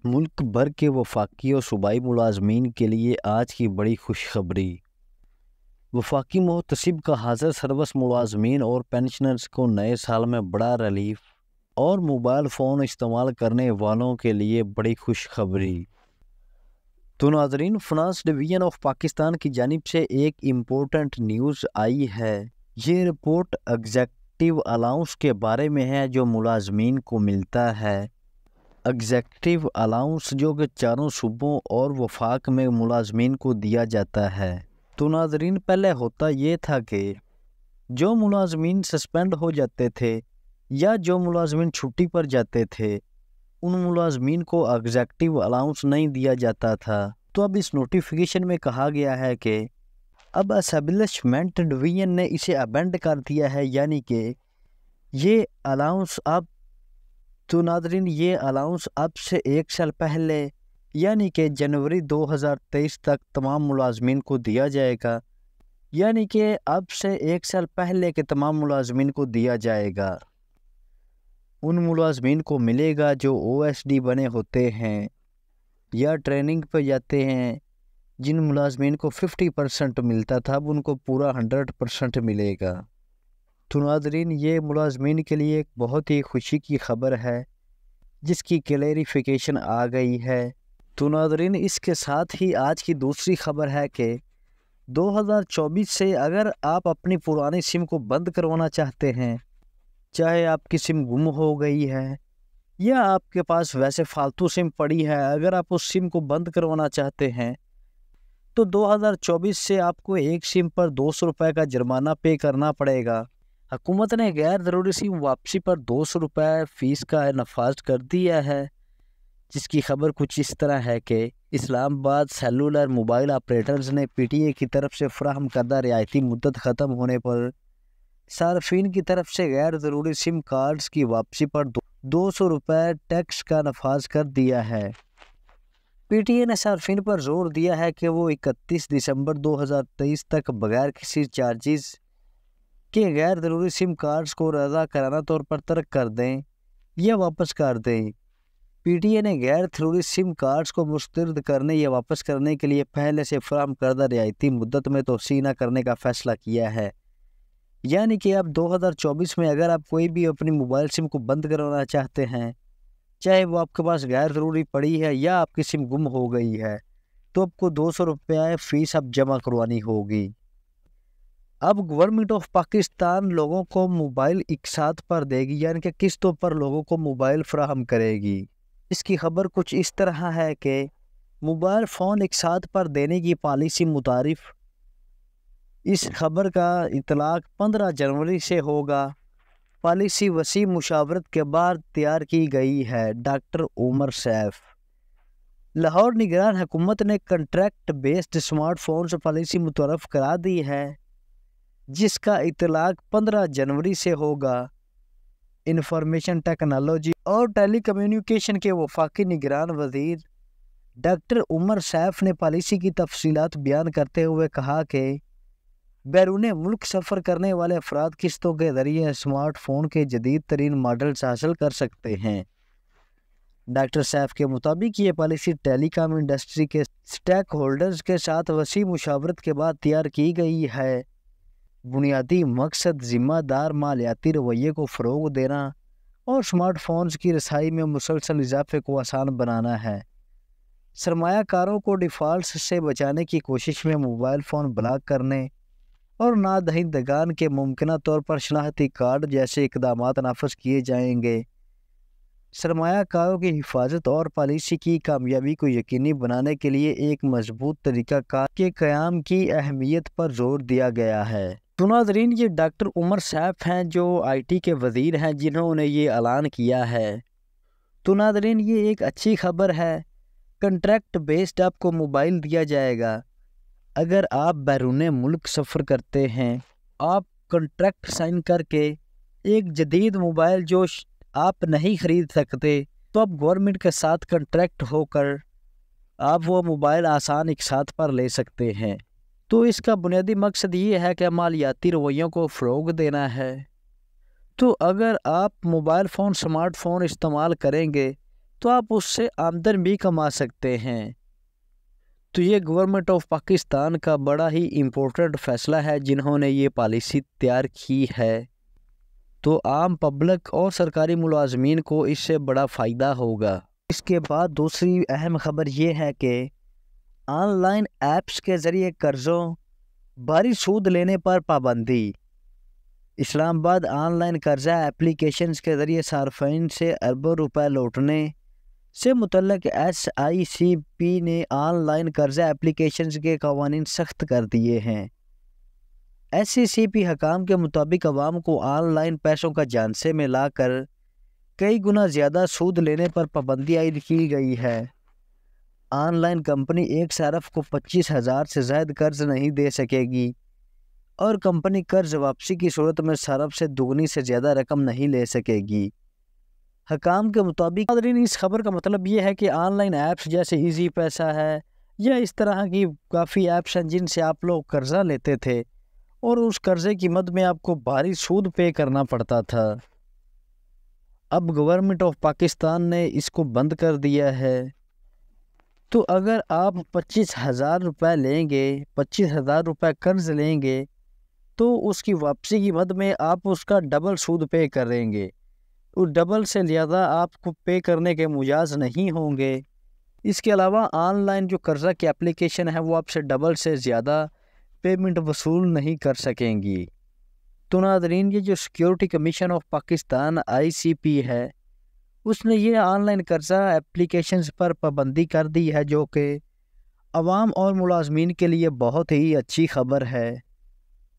ملک بھر کے وفاقی اور صوبائی ملازمین کے لیے آج کی بڑی خوشخبری۔ وفاقی محتسب کا حاضر سروس ملازمین اور پینشنرز کو نئے سال میں بڑا ریلیف اور موبائل فون استعمال کرنے والوں کے لیے بڑی خوشخبری۔ تو ناظرین، فنانس ڈویژن آف پاکستان کی جانب سے ایک امپورٹنٹ نیوز آئی ہے۔ یہ رپورٹ ایگزیکٹو الاؤنس کے بارے میں ہے جو ملازمین کو ملتا ہے۔ ایگزیکٹو الاؤنس جو کہ چاروں صوبوں اور وفاق میں ملازمین کو دیا جاتا ہے۔ تو ناظرین، پہلے ہوتا یہ تھا کہ جو ملازمین سسپینڈ ہو جاتے تھے یا جو ملازمین چھٹی پر جاتے تھے ان ملازمین کو ایگزیکٹو الاؤنس نہیں دیا جاتا تھا۔ تو اب اس نوٹیفیکیشن میں کہا گیا ہے کہ اب اسٹیبلشمنٹ ڈویژن نے اسے امینڈ کر دیا ہے، یعنی کہ یہ الاؤنس اب تو ناظرین یہ الاؤنس اب سے ایک سال پہلے یعنی کہ جنوری 2023 تک تمام ملازمین کو دیا جائے گا، یعنی کہ اب سے ایک سال پہلے کے تمام ملازمین کو دیا جائے گا۔ ان ملازمین کو ملے گا جو او ایس ڈی بنے ہوتے ہیں یا ٹریننگ پہ جاتے ہیں۔ جن ملازمین کو 50% ملتا تھا اب ان کو پورا 100% ملے گا۔ تو ناظرین، یہ ملازمین کے لیے ایک بہت ہی خوشی کی خبر ہے جس کی کلیریفیکیشن آ گئی ہے۔ تو ناظرین، اس کے ساتھ ہی آج کی دوسری خبر ہے کہ 2024 سے اگر آپ اپنی پرانی سم کو بند کروانا چاہتے ہیں، چاہے آپ کی سم گم ہو گئی ہے یا آپ کے پاس ویسے فالتو سم پڑی ہے، اگر آپ اس سم کو بند کروانا چاہتے ہیں تو 2024 سے آپ کو ایک سم پر 200 روپے کا جرمانہ پے کرنا پڑے گا۔ حکومت نے غیر ضروری سم واپسی پر 200 روپے فیس کا نفاذ کر دیا ہے، جس کی خبر کچھ اس طرح ہے کہ اسلام آباد سیلولر موبائل آپریٹرز نے پی ٹی اے کی طرف سے فراہم کردہ رعایتی مدت ختم ہونے پر صارفین کی طرف سے غیر ضروری سم کارڈز کی واپسی پر 200 روپے ٹیکس کا نفاذ کر دیا ہے۔ پی ٹی اے نے صارفین پر زور دیا ہے کہ وہ 31 دسمبر 2023 تک بغیر کسی چارجز کے غیر ضروری سم کارڈز کو رضا کرانہ طور پر ترک کر دیں یا واپس کر دیں۔ پی ٹی اے نے غیر ضروری سم کارڈز کو مسترد کرنے یا واپس کرنے کے لیے پہلے سے فراہم کردہ رعایتی مدت میں توسیع نہ کرنے کا فیصلہ کیا ہے، یعنی کہ اب 2024 میں اگر آپ کوئی بھی اپنی موبائل سم کو بند کروانا چاہتے ہیں، چاہے وہ آپ کے پاس غیر ضروری پڑی ہے یا آپ کی سم گم ہو گئی ہے، تو آپ کو 200 روپے فیس اب جمع کروانی ہوگی۔ اب گورنمنٹ آف پاکستان لوگوں کو موبائل اقساط پر دے گی، یعنی کہ قسطوں پر لوگوں کو موبائل فراہم کرے گی۔ اس کی خبر کچھ اس طرح ہے کہ موبائل فون اقساط پر دینے کی پالیسی متعارف۔ اس خبر کا اطلاق 15 جنوری سے ہوگا۔ پالیسی وسیع مشاورت کے بعد تیار کی گئی ہے۔ ڈاکٹر عمر سیف۔ لاہور نگران حکومت نے contract based smart phones policy متعارف کرا دی ہے، جس کا اطلاق 15 جنوری سے ہوگا۔ انفارمیشن ٹیکنالوجی اور ٹیلی کمیونیکیشن کے وفاقی نگران وزیر ڈاکٹر عمر سیف نے پالیسی کی تفصیلات بیان کرتے ہوئے کہا کہ بیرون ملک سفر کرنے والے افراد قسطوں کے ذریعے اسمارٹ فون کے جدید ترین ماڈلز حاصل کر سکتے ہیں۔ ڈاکٹر سیف کے مطابق یہ پالیسی ٹیلی کام انڈسٹری کے سٹیک ہولڈرز کے ساتھ وسیع مشاورت کے بعد تیار کی گئی ہے۔ بنیادی مقصد ذمہ دار مالیاتی رویے کو فروغ دینا اور اسمارٹ فونز کی رسائی میں مسلسل اضافے کو آسان بنانا ہے۔ سرمایہ کاروں کو ڈیفالٹس سے بچانے کی کوشش میں موبائل فون بلاک کرنے اور نادہندگان کے ممکنہ طور پر شناختی کارڈ جیسے اقدامات نافذ کیے جائیں گے۔ سرمایہ کاروں کی حفاظت اور پالیسی کی کامیابی کو یقینی بنانے کے لیے ایک مضبوط طریقہ کار کے قیام کی اہمیت پر زور دیا گیا ہے۔ تو ناظرین، یہ ڈاکٹر عمر سیف ہیں جو آئی ٹی کے وزیر ہیں جنہوں نے یہ اعلان کیا ہے۔ تو ناظرین، یہ ایک اچھی خبر ہے۔ کنٹریکٹ بیسڈ آپ کو موبائل دیا جائے گا۔ اگر آپ بیرون ملک سفر کرتے ہیں، آپ کنٹریکٹ سائن کر کے ایک جدید موبائل جو آپ نہیں خرید سکتے، تو آپ گورنمنٹ کے ساتھ کنٹریکٹ ہو کر آپ وہ موبائل آسان اقساط پر لے سکتے ہیں۔ تو اس کا بنیادی مقصد یہ ہے کہ مالیاتی رویوں کو فروغ دینا ہے۔ تو اگر آپ موبائل فون اسمارٹ فون استعمال کریں گے تو آپ اس سے آمدن بھی کما سکتے ہیں۔ تو یہ گورنمنٹ آف پاکستان کا بڑا ہی امپورٹنٹ فیصلہ ہے جنہوں نے یہ پالیسی تیار کی ہے۔ تو عام پبلک اور سرکاری ملازمین کو اس سے بڑا فائدہ ہوگا۔ اس کے بعد دوسری اہم خبر یہ ہے کہ آن لائن ایپس کے ذریعے قرضوں بھاری سود لینے پر پابندی۔ اسلام آباد آن لائن قرضہ ایپلیکیشنز کے ذریعے صارفین سے اربوں روپے لوٹنے سے متعلق SICP نے آن لائن قرضہ ایپلیکیشنز کے قوانین سخت کر دیے ہیں۔ SICP حکام کے مطابق عوام کو آن لائن پیسوں کا جھانسے میں لا کر کئی گنا زیادہ سود لینے پر پابندی عائد کی گئی ہے۔ آن لائن کمپنی ایک صارف کو 25,000 سے زائد قرض نہیں دے سکے گی اور کمپنی قرض واپسی کی صورت میں صارف سے دوگنی سے زیادہ رقم نہیں لے سکے گی۔ حکام کے مطابق اس خبر کا مطلب یہ ہے کہ آن لائن ایپس جیسے ایزی پیسہ ہے یا اس طرح کی کافی ایپس ہیں جن سے آپ لوگ قرضہ لیتے تھے اور اس قرضے کی مد میں آپ کو بھاری سود پے کرنا پڑتا تھا۔ اب گورنمنٹ آف پاکستان نے اس کو بند کر دیا ہے۔ تو اگر آپ 25,000 روپے لیں گے، 25,000 روپے قرض لیں گے تو اس کی واپسی کی مد میں آپ اس کا ڈبل سود پے کریں گے۔ اس ڈبل سے زیادہ آپ کو پے کرنے کے مجاز نہیں ہوں گے۔ اس کے علاوہ آن لائن جو قرضہ کی اپلیکیشن ہے وہ آپ سے ڈبل سے زیادہ پیمنٹ وصول نہیں کر سکیں گی۔ تو ناظرین، یہ جو security commission of Pakistan ICP ہے، اس نے یہ آن لائن قرضہ اپلیکیشنز پر پابندی کر دی ہے، جو کہ عوام اور ملازمین کے لیے بہت ہی اچھی خبر ہے۔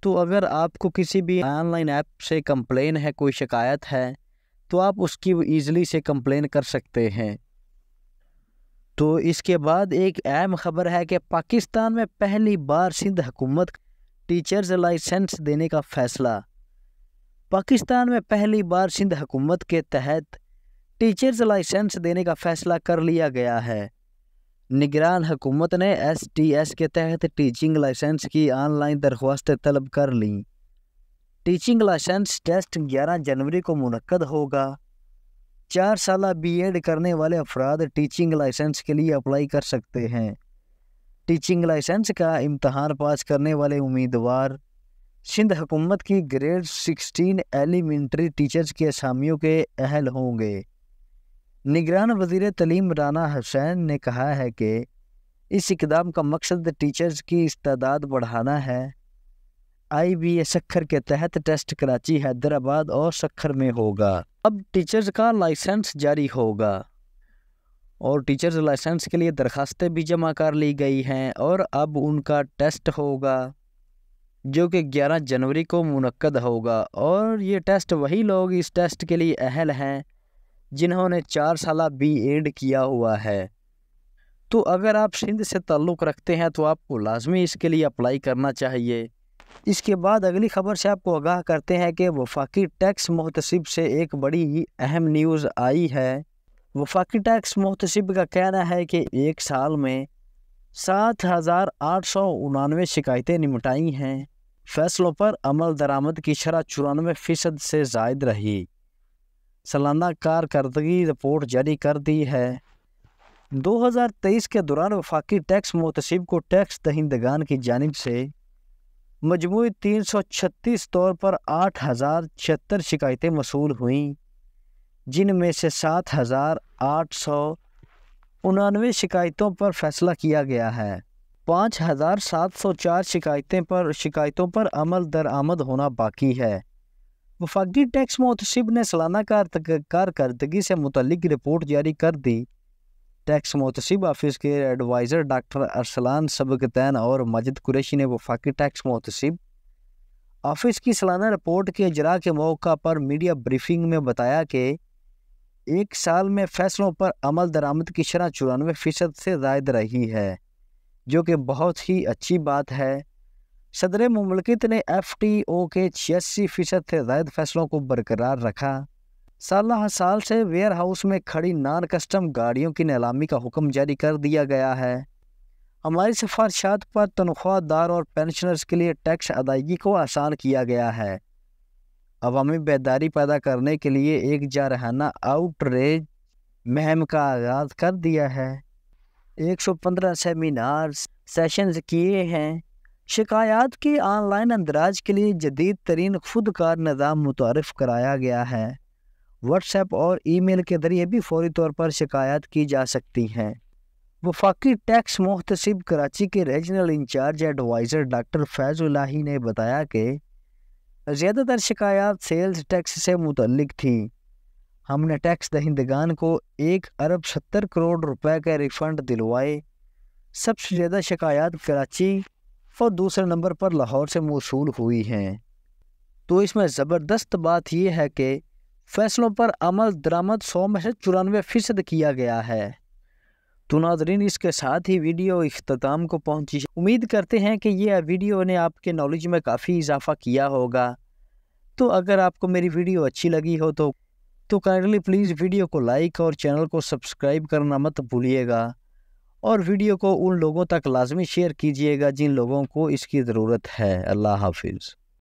تو اگر آپ کو کسی بھی آن لائن ایپ سے کمپلین ہے، کوئی شکایت ہے، تو آپ اس کی ایزلی سے کمپلین کر سکتے ہیں۔ تو اس کے بعد ایک اہم خبر ہے کہ پاکستان میں پہلی بار سندھ حکومت ٹیچرز لائسنس دینے کا فیصلہ۔ پاکستان میں پہلی بار سندھ حکومت کے تحت ٹیچرز لائسنس دینے کا فیصلہ کر لیا گیا ہے۔ نگران حکومت نے STS کے تحت ٹیچنگ لائسنس کی آن لائن درخواستیں طلب کر لیں۔ ٹیچنگ لائسنس ٹیسٹ 11 جنوری کو منعقد ہوگا۔ 4 سالہ BEd کرنے والے افراد ٹیچنگ لائسنس کے لیے اپلائی کر سکتے ہیں۔ ٹیچنگ لائسنس کا امتحان پاس کرنے والے امیدوار سندھ حکومت کی گریڈ 16 ایلیمنٹری ٹیچرز کی اسامیوں کے اہل ہوں گے۔ نگران وزیر تعلیم رانا حسین نے کہا ہے کہ اس اقدام کا مقصد ٹیچرز کی استعداد بڑھانا ہے۔ IBA سکھر کے تحت ٹیسٹ کراچی، حیدرآباد اور سکھر میں ہوگا۔ اب ٹیچرز کا لائسنس جاری ہوگا اور ٹیچرز لائسنس کے لیے درخواستیں بھی جمع کر لی گئی ہیں اور اب ان کا ٹیسٹ ہوگا جو کہ 11 جنوری کو منعقد ہوگا۔ اور یہ ٹیسٹ وہی لوگ اس ٹیسٹ کے لیے اہل ہیں جنہوں نے 4 سالہ BEd کیا ہوا ہے۔ تو اگر آپ سندھ سے تعلق رکھتے ہیں تو آپ کو لازمی اس کے لیے اپلائی کرنا چاہیے۔ اس کے بعد اگلی خبر سے آپ کو آگاہ کرتے ہیں کہ وفاقی ٹیکس محتسب سے ایک بڑی ہی اہم نیوز آئی ہے۔ وفاقی ٹیکس محتسب کا کہنا ہے کہ ایک سال میں 7,899 شکایتیں نمٹائی ہیں۔ فیصلوں پر عمل درآمد کی شرح 94% سے زائد رہی۔ سالانہ کارکردگی رپورٹ جاری کر دی ہے۔ 2023 کے دوران وفاقی ٹیکس محتسب کو ٹیکس دہندگان کی جانب سے مجموعی 336 طور پر 8,076 شکایتیں موصول ہوئیں، جن میں سے 7,899 شکایتوں پر فیصلہ کیا گیا ہے۔ 5,704 شکایتوں پر عمل درآمد ہونا باقی ہے۔ وفاقی ٹیکس محتسب نے سالانہ کارکردگی سے متعلق رپورٹ جاری کر دی۔ ٹیکس محتسب آفس کے ایڈوائزر ڈاکٹر ارسلان سبکتین اور ماجد قریشی نے وفاقی ٹیکس محتسب آفس کی سالانہ رپورٹ کے اجراء کے موقع پر میڈیا بریفنگ میں بتایا کہ ایک سال میں فیصلوں پر عمل درآمد کی شرح 94% سے زائد رہی ہے، جو کہ بہت ہی اچھی بات ہے۔ صدر مملکت نے FTO کے 86% سے زائد فیصلوں کو برقرار رکھا۔ سال سے ویئر ہاؤس میں کھڑی نان کسٹم گاڑیوں کی نیلامی کا حکم جاری کر دیا گیا ہے۔ ہماری سفارشات پر تنخواہ دار اور پینشنرز کے لیے ٹیکس ادائیگی کو آسان کیا گیا ہے۔ عوامی بیداری پیدا کرنے کے لیے ایک جارحانہ آؤٹ ریچ مہم کا آغاز کر دیا ہے۔ 115 سیمینار سیشنز کیے ہیں۔ شکایات کی آن لائن اندراج کے لیے جدید ترین خودکار نظام متعارف کرایا گیا ہے۔ واٹس ایپ اور ای میل کے ذریعے بھی فوری طور پر شکایات کی جا سکتی ہیں۔ وفاقی ٹیکس محتسب کراچی کے ریجنل انچارج ایڈوائزر ڈاکٹر فیض الہی نے بتایا کہ زیادہ تر شکایات سیلز ٹیکس سے متعلق تھیں۔ ہم نے ٹیکس دہندگان کو 1 ارب 70 کروڑ روپے کے ریفنڈ دلوائے۔ سب سے زیادہ شکایات کراچی اور دوسرے نمبر پر لاہور سے موصول ہوئی ہیں۔ تو اس میں زبردست بات یہ ہے کہ فیصلوں پر عمل درآمد 100 میں سے 94% کیا گیا ہے۔ تو ناظرین، اس کے ساتھ ہی ویڈیو اختتام کو پہنچی۔ امید کرتے ہیں کہ یہ ویڈیو نے آپ کے نالج میں کافی اضافہ کیا ہوگا۔ تو اگر آپ کو میری ویڈیو اچھی لگی ہو تو کائنڈلی پلیز ویڈیو کو لائک اور چینل کو سبسکرائب کرنا مت بھولیے گا، اور ویڈیو کو ان لوگوں تک لازمی شیئر کیجیے گا جن لوگوں کو اس کی ضرورت ہے۔ اللہ حافظ۔